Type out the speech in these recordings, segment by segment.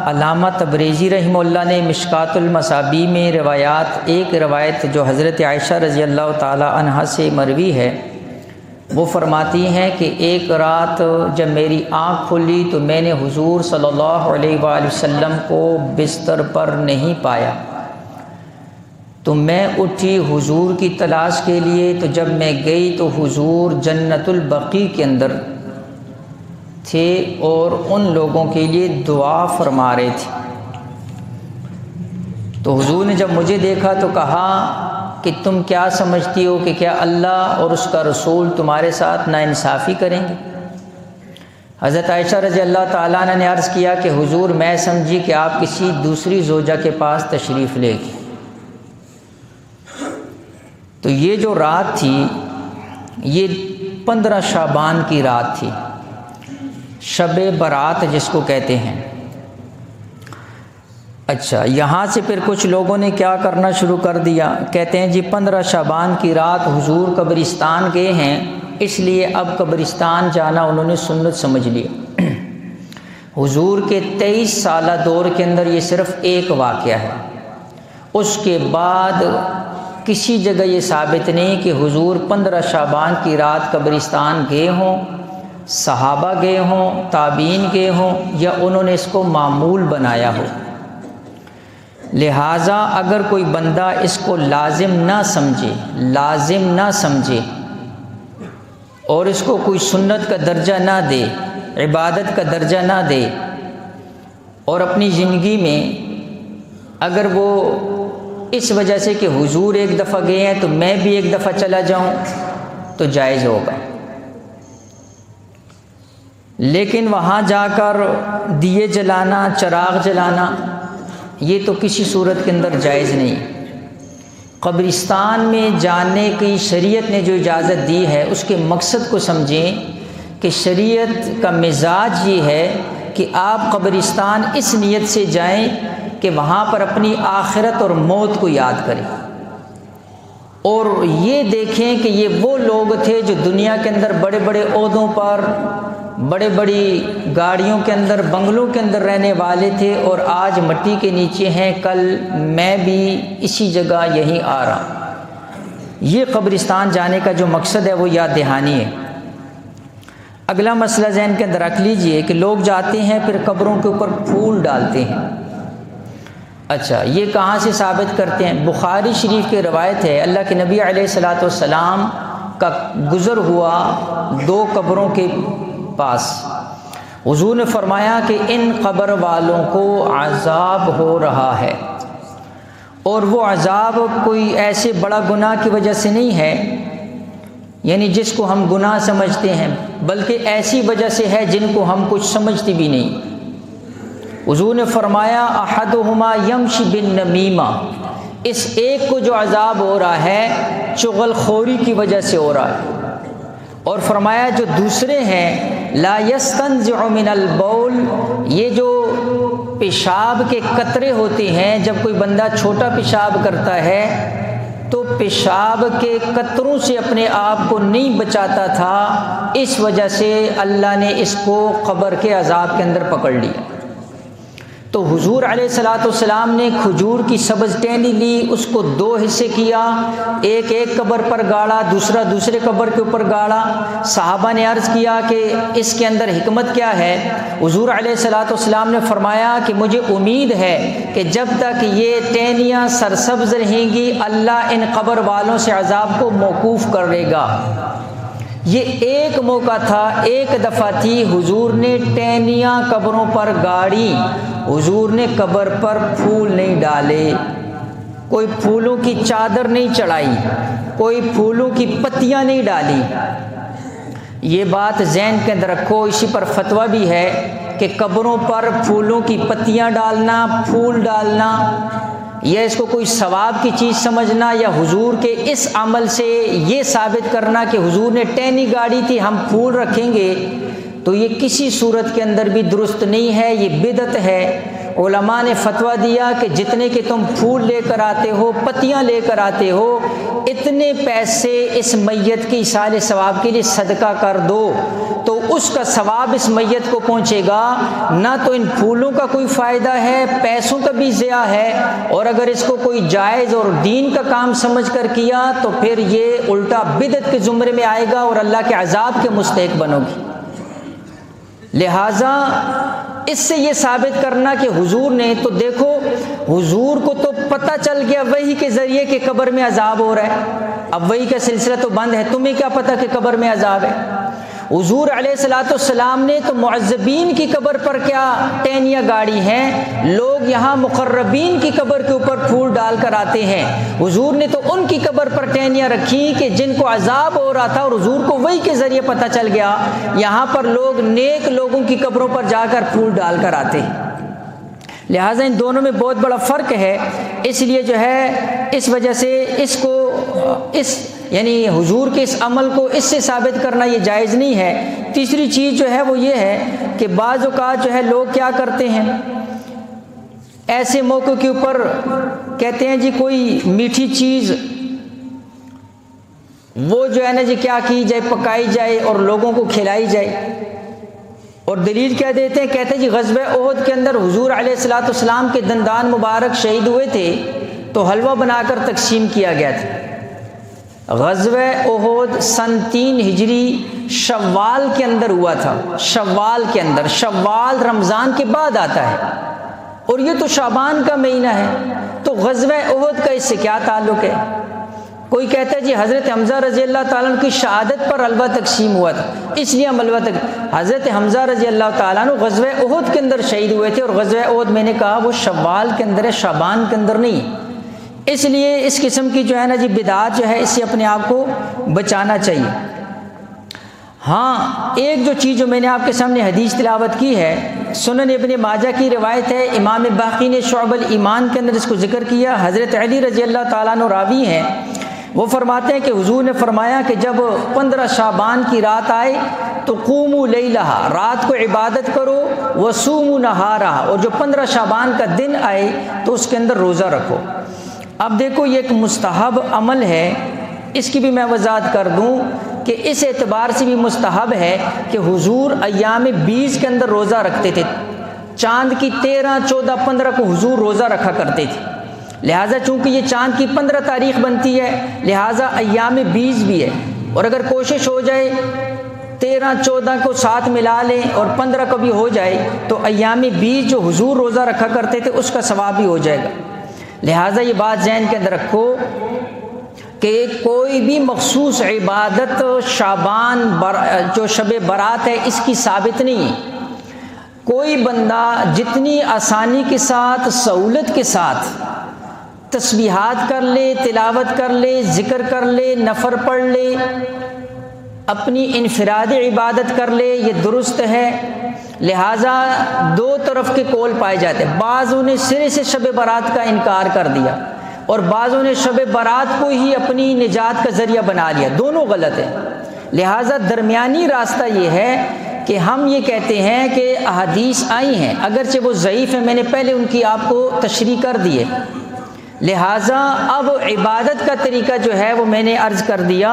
علامہ تبریزی رحمہ اللہ نے مشکات المصابیح میں ایک روایت جو حضرت عائشہ رضی اللہ تعالی عنہا سے مروی ہے، وہ فرماتی ہیں کہ ایک رات جب میری آنکھ کھلی تو میں نے حضور صلی اللہ علیہ وآلہ وسلم کو بستر پر نہیں پایا، تو میں اٹھی حضور کی تلاش کے لیے۔ تو جب میں گئی تو حضور جنت البقیع کے اندر تھے اور ان لوگوں کے لیے دعا فرما رہے تھے۔ تو حضور نے جب مجھے دیکھا تو کہا کہ تم کیا سمجھتی ہو کہ کیا اللہ اور اس کا رسول تمہارے ساتھ ناانصافی کریں گے؟ حضرت عائشہ رضی اللہ تعالیٰ عنہ نے عرض کیا کہ حضور میں سمجھی کہ آپ کسی دوسری زوجہ کے پاس تشریف لے گئے۔ تو یہ جو رات تھی یہ 15 شعبان کی رات تھی، شب برات جس کو کہتے ہیں۔ اچھا، یہاں سے پھر کچھ لوگوں نے کیا کرنا شروع کر دیا، کہتے ہیں جی 15 شعبان کی رات حضور قبرستان گئے ہیں، اس لیے اب قبرستان جانا انہوں نے سنت سمجھ لیا۔ حضور کے 23 سالہ دور کے اندر یہ صرف ایک واقعہ ہے، اس کے بعد کسی جگہ یہ ثابت نہیں کہ حضور 15 شعبان کی رات قبرستان گئے ہوں، صحابہ گئے ہوں، تابعین گئے ہوں، یا انہوں نے اس کو معمول بنایا ہو۔ لہٰذا اگر کوئی بندہ اس کو لازم نہ سمجھے اور اس کو کوئی سنت کا درجہ نہ دے، عبادت کا درجہ نہ دے، اور اپنی زندگی میں اگر وہ اس وجہ سے کہ حضور ایک دفعہ گئے ہیں تو میں بھی ایک دفعہ چلا جاؤں تو جائز ہوگا، لیکن وہاں جا کر دیے جلانا، چراغ جلانا، یہ تو کسی صورت کے اندر جائز نہیں۔ قبرستان میں جانے کی شریعت نے جو اجازت دی ہے اس کے مقصد کو سمجھیں کہ شریعت کا مزاج یہ ہے کہ آپ قبرستان اس نیت سے جائیں کہ وہاں پر اپنی آخرت اور موت کو یاد کریں، اور یہ دیکھیں کہ یہ وہ لوگ تھے جو دنیا کے اندر بڑے بڑے عہدوں پر، بڑے بڑی گاڑیوں کے اندر، بنگلوں کے اندر رہنے والے تھے، اور آج مٹی کے نیچے ہیں، کل میں بھی اسی جگہ یہیں آ رہا ہوں۔ یہ قبرستان جانے کا جو مقصد ہے وہ یاد دہانی ہے۔ اگلا مسئلہ ذہن کے اندر رکھ لیجئے کہ لوگ جاتے ہیں پھر قبروں کے اوپر پھول ڈالتے ہیں۔ اچھا، یہ کہاں سے ثابت کرتے ہیں؟ بخاری شریف کی روایت ہے، اللہ کے نبی علیہ الصلوۃ والسلام کا گزر ہوا 2 قبروں کے پاس، حضور نے فرمایا کہ ان قبر والوں کو عذاب ہو رہا ہے، اور وہ عذاب کوئی ایسے بڑا گناہ کی وجہ سے نہیں ہے، یعنی جس کو ہم گناہ سمجھتے ہیں، بلکہ ایسی وجہ سے ہے جن کو ہم کچھ سمجھتے بھی نہیں۔ حضور نے فرمایا احدہما یمشی بالنمیمہ، اس ایک کو جو عذاب ہو رہا ہے چغل خوری کی وجہ سے ہو رہا ہے، اور فرمایا جو دوسرے ہیں لا یستنزع من البول، یہ جو پیشاب کے قطرے ہوتے ہیں، جب کوئی بندہ چھوٹا پیشاب کرتا ہے تو پیشاب کے قطروں سے اپنے آپ کو نہیں بچاتا تھا، اس وجہ سے اللہ نے اس کو قبر کے عذاب کے اندر پکڑ لیا۔ تو حضور علیہ الصلوۃ والسلام نے کھجور کی سبز ٹہنی لی، اس کو 2 حصے کیا، ایک قبر پر گاڑا، دوسرا دوسرے قبر کے اوپر گاڑا۔ صحابہ نے عرض کیا کہ اس کے اندر حکمت کیا ہے؟ حضور علیہ الصلوۃ والسلام نے فرمایا کہ مجھے امید ہے کہ جب تک یہ ٹہنیاں سرسبز رہیں گی اللہ ان قبر والوں سے عذاب کو موقوف کرے گا۔ یہ ایک موقع تھا، ایک دفعہ تھی، حضور نے ٹہنیاں قبروں پر گاڑی، حضور نے قبر پر پھول نہیں ڈالے، کوئی پھولوں کی چادر نہیں چڑھائی، کوئی پھولوں کی پتیاں نہیں ڈالی۔ یہ بات ذہن کے اندر رکھو، اسی پر فتویٰ بھی ہے کہ قبروں پر پھولوں کی پتیاں ڈالنا، پھول ڈالنا، یا اس کو کوئی ثواب کی چیز سمجھنا، یا حضور کے اس عمل سے یہ ثابت کرنا کہ حضور نے ٹہنی گاڑی تھی ہم پھول رکھیں گے، تو یہ کسی صورت کے اندر بھی درست نہیں ہے، یہ بدعت ہے۔ علماء نے فتویٰ دیا کہ جتنے کہ تم پھول لے کر آتے ہو، پتیاں لے کر آتے ہو، اتنے پیسے اس میت کی ایصال ثواب کے لیے صدقہ کر دو، تو اس کا ثواب اس میت کو پہنچے گا۔ نہ تو ان پھولوں کا کوئی فائدہ ہے، پیسوں کا بھی ضیاع ہے، اور اگر اس کو کوئی جائز اور دین کا کام سمجھ کر کیا تو پھر یہ الٹا بدعت کے زمرے میں آئے گا اور اللہ کے عذاب کے مستحق بنو گی۔ لہٰذا اس سے یہ ثابت کرنا کہ حضور نے تو دیکھو، حضور کو تو پتہ چل گیا وحی کے ذریعے کہ قبر میں عذاب ہو رہا ہے، اب وحی کا سلسلہ تو بند ہے، تمہیں کیا پتہ کہ قبر میں عذاب ہے؟ حضور علیہ الصلوۃ والسلام نے تو معذبین کی قبر پر کیا ٹینیاں گاڑی ہیں، لوگ یہاں مقربین کی قبر کے اوپر پھول ڈال کر آتے ہیں، حضور نے تو ان کی قبر پر ٹینیاں رکھی کہ جن کو عذاب ہو رہا تھا اور حضور کو وحی کے ذریعے پتہ چل گیا، یہاں پر لوگ نیک لوگوں کی قبروں پر جا کر پھول ڈال کر آتے ہیں۔ لہٰذا ان دونوں میں بہت بڑا فرق ہے، اس لیے جو ہے اس وجہ سے اس کو یعنی حضور کے اس عمل کو اس سے ثابت کرنا یہ جائز نہیں ہے۔ تیسری چیز جو ہے وہ یہ ہے کہ بعض اوقات جو ہے لوگ کیا کرتے ہیں، ایسے موقع کے اوپر کہتے ہیں جی کوئی میٹھی چیز وہ جو ہے نا جی کیا کی جائے، پکائی جائے اور لوگوں کو کھلائی جائے، اور دلیل کیا دیتے ہیں، کہتے ہیں جی غزوہ احد کے اندر حضور علیہ الصلوۃ والسلام کے دندان مبارک شہید ہوئے تھے تو حلوہ بنا کر تقسیم کیا گیا تھا۔ غزوہ احد سن 3 ہجری شوال کے اندر ہوا تھا، شوال کے اندر، شوال رمضان کے بعد آتا ہے اور یہ تو شعبان کا مہینہ ہے، تو غزوہ احد کا اس سے کیا تعلق ہے؟ کوئی کہتا ہے جی حضرت حمزہ رضی اللہ تعالیٰ عنہ کی شہادت پر حلوہ تقسیم ہوا تھا اس لیے ہم حلوہ حضرت حمزہ رضی اللہ تعالیٰ عنہ غزوہ احد کے اندر شہید ہوئے تھے، اور غزوہ احد میں نے کہا وہ شوال کے اندر ہے، شعبان کے اندر نہیں، اس لیے اس قسم کی جو ہے نا جی بدعات جو ہے اس سے اپنے آپ کو بچانا چاہیے۔ ہاں ایک جو چیز جو میں نے آپ کے سامنے حدیث تلاوت کی ہے، سنن ابن ماجہ کی روایت ہے، امام باقی نے شعب الایمان کے اندر اس کو ذکر کیا، حضرت علی رضی اللہ تعالیٰ عنہ راوی ہیں، وہ فرماتے ہیں کہ حضور نے فرمایا کہ جب 15 شعبان کی رات آئے تو قوموا لیلہا، رات کو عبادت کرو، وصوموا نہارہا، اور جو 15 شعبان کا دن آئے تو اس کے اندر روزہ رکھو۔ اب دیکھو یہ ایک مستحب عمل ہے، اس کی بھی میں وضاحت کر دوں کہ اس اعتبار سے بھی مستحب ہے کہ حضور ایام 20 کے اندر روزہ رکھتے تھے، چاند کی 13، 14، 15 کو حضور روزہ رکھا کرتے تھے، لہٰذا چونکہ یہ چاند کی 15 تاریخ بنتی ہے لہٰذا ایام 20 بھی ہے، اور اگر کوشش ہو جائے 13، 14 کو ساتھ ملا لیں اور 15 کو بھی ہو جائے تو ایام 20 جو حضور روزہ رکھا کرتے تھے اس کا ثواب بھی ہو جائے گا۔ لہٰذا یہ بات ذہن کے اندر رکھو کہ کوئی بھی مخصوص عبادت شعبان جو شب برات ہے اس کی ثابت نہیں ہے، کوئی بندہ جتنی آسانی کے ساتھ، سہولت کے ساتھ تسبیحات کر لے، تلاوت کر لے، ذکر کر لے، نفر پڑھ لے، اپنی انفرادی عبادت کر لے، یہ درست ہے۔ لہٰذا دو طرف کے قول پائے جاتے ہیں، بعضوں نے سرے سے شب برات کا انکار کر دیا اور بعضوں نے شب برات کو ہی اپنی نجات کا ذریعہ بنا لیا، دونوں غلط ہیں۔ لہٰذا درمیانی راستہ یہ ہے کہ ہم یہ کہتے ہیں کہ احادیث آئی ہیں اگرچہ وہ ضعیف ہیں، میں نے پہلے ان کی آپ کو تشریح کر دی ہے، لہٰذا اب عبادت کا طریقہ جو ہے وہ میں نے عرض کر دیا،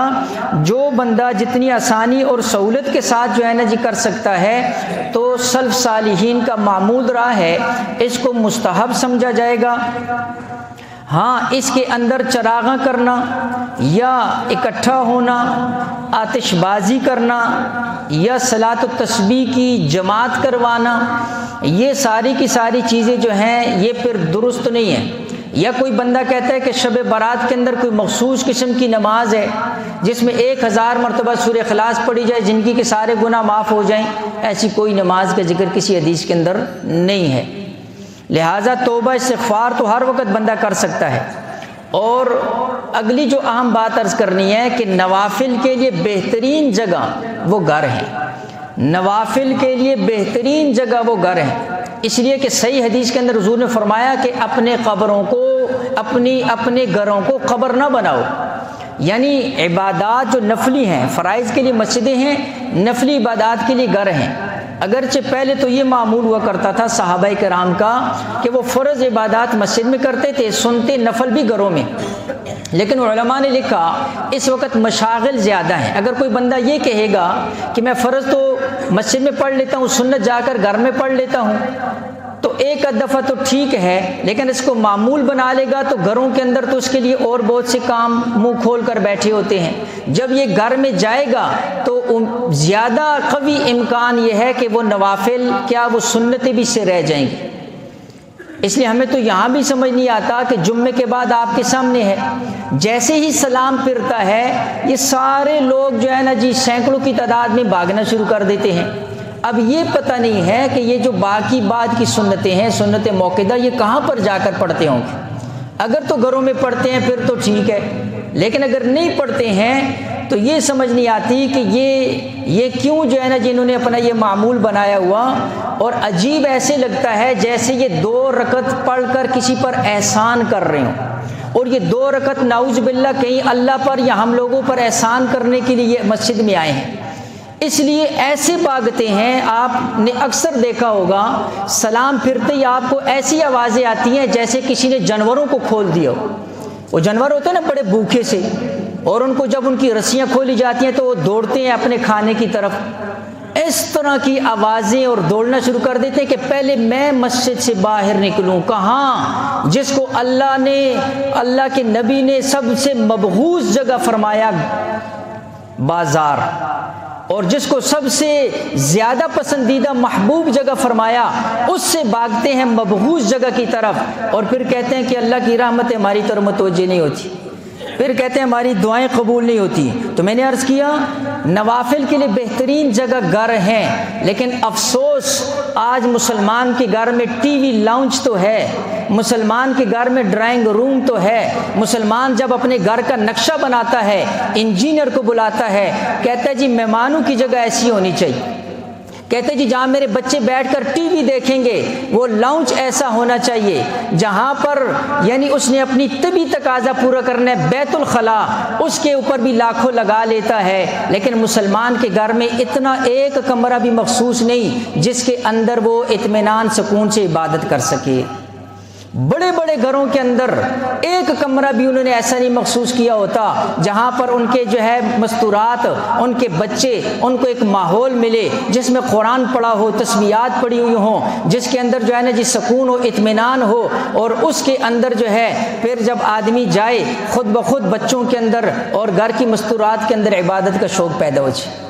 جو بندہ جتنی آسانی اور سہولت کے ساتھ جو ہے نا جی کر سکتا ہے تو سلف صالحین کا معمول رہا ہے، اس کو مستحب سمجھا جائے گا۔ ہاں اس کے اندر چراغاں کرنا یا اکٹھا ہونا، آتش بازی کرنا یا صلاۃ التسبیح کی جماعت کروانا، یہ ساری کی ساری چیزیں جو ہیں یہ پھر درست نہیں ہیں۔ یا کوئی بندہ کہتا ہے کہ شب برات کے اندر کوئی مخصوص قسم کی نماز ہے جس میں 1000 مرتبہ سورہ اخلاص پڑھی جائے جن کی کہ سارے گناہ معاف ہو جائیں، ایسی کوئی نماز کا ذکر کسی حدیث کے اندر نہیں ہے۔ لہٰذا توبہ استغفار تو ہر وقت بندہ کر سکتا ہے۔ اور اگلی جو اہم بات عرض کرنی ہے کہ نوافل کے لیے بہترین جگہ وہ گھر ہیں، نوافل کے لیے بہترین جگہ وہ گھر ہیں، اس لیے کہ صحیح حدیث کے اندر حضور نے فرمایا کہ اپنے قبروں کو، اپنے گھروں کو قبر نہ بناؤ، یعنی عبادات جو نفلی ہیں، فرائض کے لیے مسجدیں ہیں، نفلی عبادات کے لیے گھر ہیں، اگرچہ پہلے تو یہ معمول ہوا کرتا تھا صحابہ کرام کا کہ وہ فرض عبادات مسجد میں کرتے تھے، سنتے نفل بھی گھروں میں، لیکن علماء نے لکھا اس وقت مشاغل زیادہ ہیں۔ اگر کوئی بندہ یہ کہے گا کہ میں فرض تو مسجد میں پڑھ لیتا ہوں، سنت جا کر گھر میں پڑھ لیتا ہوں، تو ایک دفعہ تو ٹھیک ہے، لیکن اس کو معمول بنا لے گا تو گھروں کے اندر تو اس کے لیے اور بہت سے کام منہ کھول کر بیٹھے ہوتے ہیں۔ جب یہ گھر میں جائے گا تو زیادہ قوی امکان یہ ہے کہ وہ نوافل کیا وہ سنتیں بھی سے رہ جائیں گی۔ اس لیے ہمیں تو یہاں بھی سمجھ نہیں آتا کہ جمعے کے بعد آپ کے سامنے ہے، جیسے ہی سلام پھرتا ہے یہ سارے لوگ جو ہے نا جی سینکڑوں کی تعداد میں بھاگنا شروع کر دیتے ہیں۔ اب یہ پتہ نہیں ہے کہ یہ جو باقی بعد کی سنتیں ہیں، سنت موقدہ، یہ کہاں پر جا کر پڑھتے ہوں گے۔ اگر تو گھروں میں پڑھتے ہیں پھر تو ٹھیک ہے، لیکن اگر نہیں پڑھتے ہیں تو یہ سمجھ نہیں آتی کہ یہ کیوں جو ہے نا جنہوں نے اپنا یہ معمول بنایا ہوا، اور عجیب ایسے لگتا ہے جیسے یہ 2 رکعت پڑھ کر کسی پر احسان کر رہے ہوں، اور یہ 2 رکعت نعوذ باللہ کہیں اللہ پر یا ہم لوگوں پر احسان کرنے کے لیے مسجد میں آئے ہیں۔ اس لیے ایسے بھاگتے ہیں، آپ نے اکثر دیکھا ہوگا سلام پھرتے ہی آپ کو ایسی آوازیں آتی ہیں جیسے کسی نے جانوروں کو کھول دیا ہو۔ وہ جانور ہوتے ہیں نا بڑے بھوکے سے، اور ان کو جب ان کی رسیاں کھولی جاتی ہیں تو وہ دوڑتے ہیں اپنے کھانے کی طرف، اس طرح کی آوازیں اور دوڑنا شروع کر دیتے ہیں کہ پہلے میں مسجد سے باہر نکلوں۔ کہاں؟ جس کو اللہ کے نبی نے سب سے مبغوض جگہ فرمایا بازار، اور جس کو سب سے زیادہ پسندیدہ محبوب جگہ فرمایا، اس سے بھاگتے ہیں مبغوض جگہ کی طرف، اور پھر کہتے ہیں کہ اللہ کی رحمت ہماری طرف متوجہ نہیں ہوتی، پھر کہتے ہیں ہماری دعائیں قبول نہیں ہوتی۔ تو میں نے عرض کیا نوافل کے لیے بہترین جگہ گھر ہیں، لیکن افسوس آج مسلمان کے گھر میں ٹی وی لاؤنج تو ہے، مسلمان کے گھر میں ڈرائنگ روم تو ہے، مسلمان جب اپنے گھر کا نقشہ بناتا ہے انجینئر کو بلاتا ہے، کہتا ہے جی مہمانوں کی جگہ ایسی ہونی چاہیے، کہتے جی جہاں میرے بچے بیٹھ کر ٹی وی دیکھیں گے وہ لاؤنج ایسا ہونا چاہیے جہاں پر یعنی اس نے اپنی طبی تقاضا پورا کرنا ہے، بیت الخلاء اس کے اوپر بھی لاکھوں لگا لیتا ہے، لیکن مسلمان کے گھر میں اتنا ایک کمرہ بھی مخصوص نہیں جس کے اندر وہ اطمینان سکون سے عبادت کر سکے۔ بڑے بڑے گھروں کے اندر ایک کمرہ بھی انہوں نے ایسا نہیں مخصوص کیا ہوتا جہاں پر ان کے جو ہے مستورات، ان کے بچے، ان کو ایک ماحول ملے جس میں قرآن پڑھا ہو، تسبیحات پڑھی ہوئی ہوں، جس کے اندر جو ہے نا جی سکون ہو، اطمینان ہو، اور اس کے اندر جو ہے پھر جب آدمی جائے خود بخود بچوں کے اندر اور گھر کی مستورات کے اندر عبادت کا شوق پیدا ہو جائے۔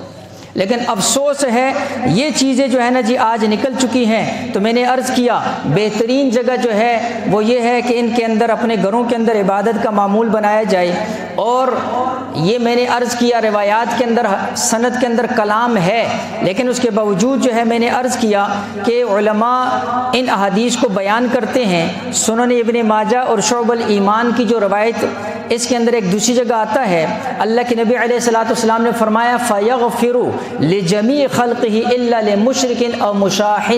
لیکن افسوس ہے یہ چیزیں جو ہے نا جی آج نکل چکی ہیں۔ تو میں نے عرض کیا بہترین جگہ جو ہے وہ یہ ہے کہ ان کے اندر اپنے گھروں کے اندر عبادت کا معمول بنایا جائے، اور یہ میں نے عرض کیا روایات کے اندر سند کے اندر کلام ہے، لیکن اس کے باوجود جو ہے میں نے عرض کیا کہ علماء ان احادیث کو بیان کرتے ہیں۔ سنن ابن ماجہ اور شعب الایمان کی جو روایت، اس کے اندر ایک دوسری جگہ آتا ہے اللہ کے نبی علیہ الصلوۃ والسلام نے فرمایا فَيَغْفِرُ لِجَمِيعِ خَلْقِهِ إِلَّا لِمُشْرِكٍ أَوْ مُشَاحٍ،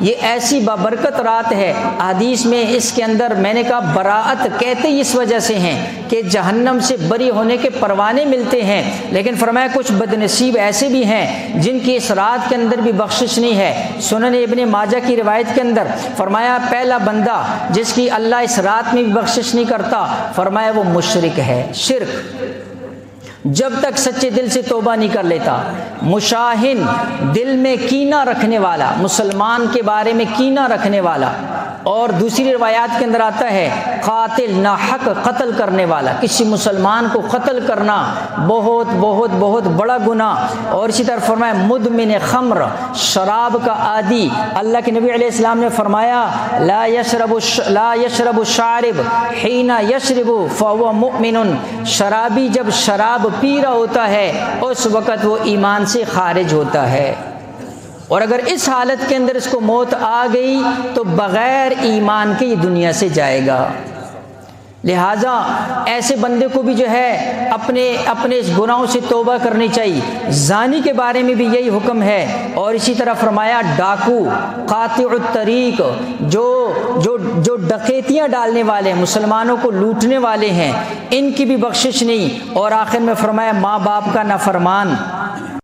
یہ ایسی بابرکت رات ہے۔ حدیث میں اس کے اندر میں نے کہا براءت کہتے اس وجہ سے ہیں کہ جہنم سے بری ہونے کے پروانے ملتے ہیں، لیکن فرمایا کچھ بدنصیب ایسے بھی ہیں جن کی اس رات کے اندر بھی بخشش نہیں ہے۔ سنن ابن ماجہ کی روایت کے اندر فرمایا پہلا بندہ جس کی اللہ اس رات میں بھی بخشش نہیں کرتا، فرمایا وہ مشرک ہے۔ شرک جب تک سچے دل سے توبہ نہیں کر لیتا، مشاہن دل میں کینہ رکھنے والا، مسلمان کے بارے میں کینہ رکھنے والا، اور دوسری روایات کے اندر آتا ہے قاتل، ناحق قتل کرنے والا، کسی مسلمان کو قتل کرنا بہت بہت بہت بڑا گناہ، اور اسی طرح فرمایا مدمن خمر، شراب کا عادی۔ اللہ کے نبی علیہ السلام نے فرمایا لا یشرب الشارب حین یشرب فهو مؤمن، شرابی جب شراب پی رہا ہوتا ہے اس وقت وہ ایمان سے خارج ہوتا ہے، اور اگر اس حالت کے اندر اس کو موت آ گئی تو بغیر ایمان کے یہ دنیا سے جائے گا۔ لہٰذا ایسے بندے کو بھی جو ہے اپنے اس گناہوں سے توبہ کرنی چاہیے۔ زانی کے بارے میں بھی یہی حکم ہے، اور اسی طرح فرمایا ڈاکو، قاطع الطریق، جو ڈکیتیاں ڈالنے والے ہیں، مسلمانوں کو لوٹنے والے ہیں، ان کی بھی بخشش نہیں، اور آخر میں فرمایا ماں باپ کا نافرمان،